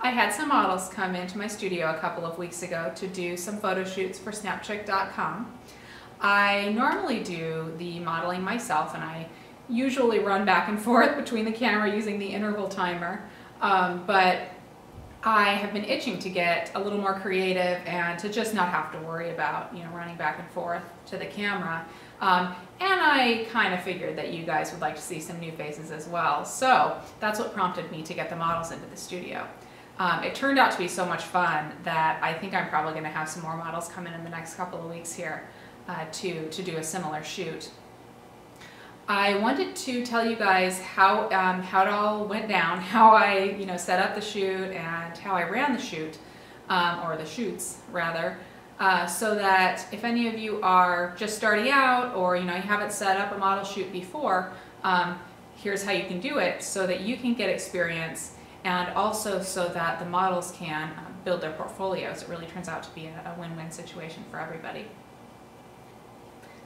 I had some models come into my studio a couple of weeks ago to do some photo shoots for SnapChick.com. I normally do the modeling myself, and I usually run back and forth between the camera using the interval timer, but I have been itching to get a little more creative and to just not have to worry about, running back and forth to the camera. And I kind of figured that you guys would like to see some new faces as well. So that's what prompted me to get the models into the studio. It turned out to be so much fun that I think I'm probably going to have some more models come in the next couple of weeks here to do a similar shoot. I wanted to tell you guys how it all went down, how I set up the shoot and how I ran the shoot, or the shoots rather, so that if any of you are just starting out, or you haven't set up a model shoot before, here's how you can do it so that you can get experience, and also so that the models can build their portfolios. It really turns out to be a win-win situation for everybody.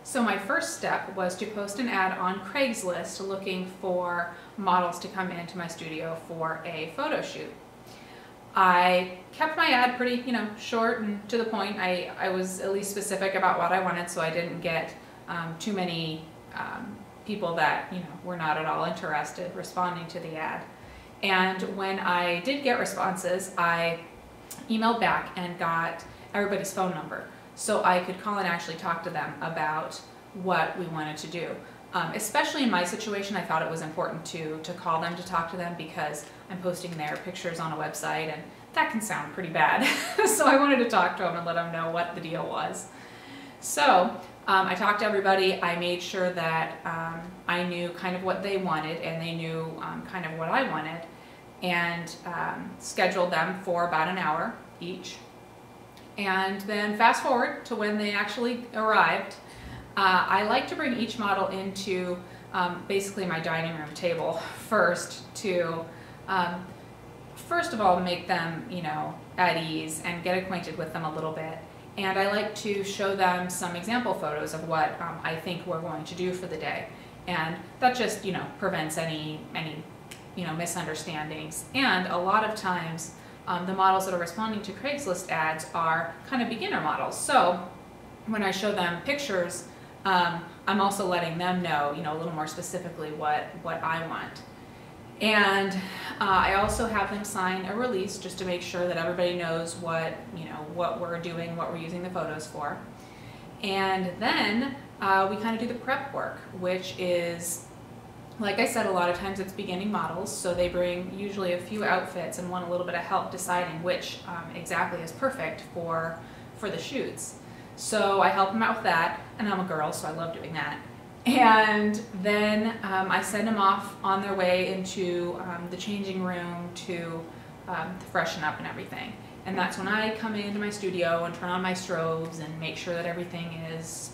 So my first step was to post an ad on Craigslist looking for models to come into my studio for a photo shoot. I kept my ad pretty, short and to the point. I was at least specific about what I wanted, so I didn't get too many people that, were not at all interested responding to the ad. And when I did get responses, I emailed back and got everybody's phone number, so I could call and actually talk to them about what we wanted to do. Especially in my situation, I thought it was important to call them, to talk to them, because I'm posting their pictures on a website and that can sound pretty bad. So I wanted to talk to them and let them know what the deal was. So I talked to everybody. I made sure that I knew kind of what they wanted and they knew kind of what I wanted, and scheduled them for about an hour each. And then fast forward to when they actually arrived. I like to bring each model into basically my dining room table first to, first of all, make them, at ease and get acquainted with them a little bit. And I like to show them some example photos of what I think we're going to do for the day. And that just, prevents any misunderstandings. And a lot of times, the models that are responding to Craigslist ads are kind of beginner models. So when I show them pictures, I'm also letting them know, a little more specifically what I want. And I also have them sign a release just to make sure that everybody knows what we're doing, what we're using the photos for. And then we kind of do the prep work, which is, like I said, a lot of times it's beginning models, so they bring usually a few outfits and want a little bit of help deciding which exactly is perfect for the shoots. So I help them out with that, and I'm a girl, so I love doing that. And then I send them off on their way into the changing room to freshen up and everything. And that's when I come into my studio and turn on my strobes and make sure that everything is,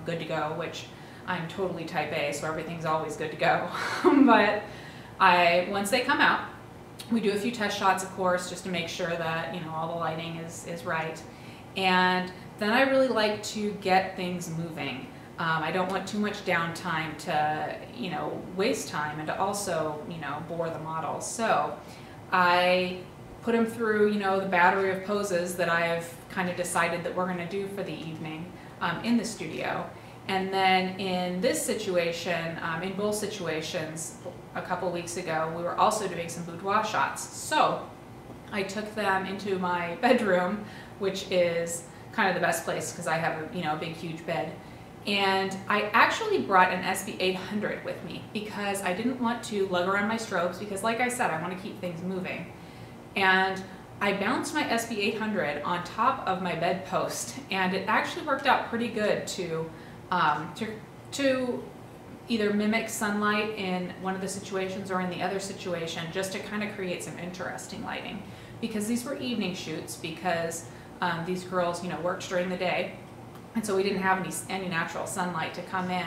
good to go, which I'm totally type A, so everything's always good to go. But once they come out, we do a few test shots, of course, just to make sure that, all the lighting is right. And then I really like to get things moving. I don't want too much downtime to, waste time and to also, bore the model. So I put them through, the battery of poses that I've kind of decided that we're going to do for the evening in the studio. And then in this situation, in both situations, a couple weeks ago, we were also doing some boudoir shots. So I took them into my bedroom, which is kind of the best place because I have a big, huge bed. And I actually brought an SB800 with me because I didn't want to lug around my strobes because, like I said, I want to keep things moving. And I bounced my SB800 on top of my bedpost, and it actually worked out pretty good to either mimic sunlight in one of the situations or in the other situation, just to kind of create some interesting lighting. Because these were evening shoots, because these girls, worked during the day, and so we didn't have any natural sunlight to come in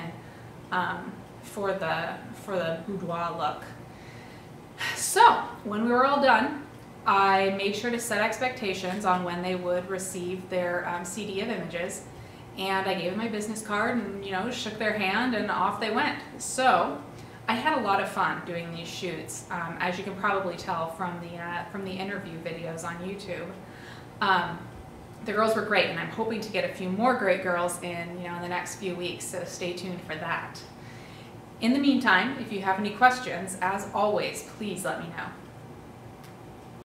for the boudoir look. So when we were all done, I made sure to set expectations on when they would receive their CD of images, and I gave them my business card and shook their hand, and off they went. So I had a lot of fun doing these shoots, as you can probably tell from the interview videos on YouTube. The girls were great, and I'm hoping to get a few more great girls in the next few weeks, so stay tuned for that. In the meantime, if you have any questions, as always, please let me know.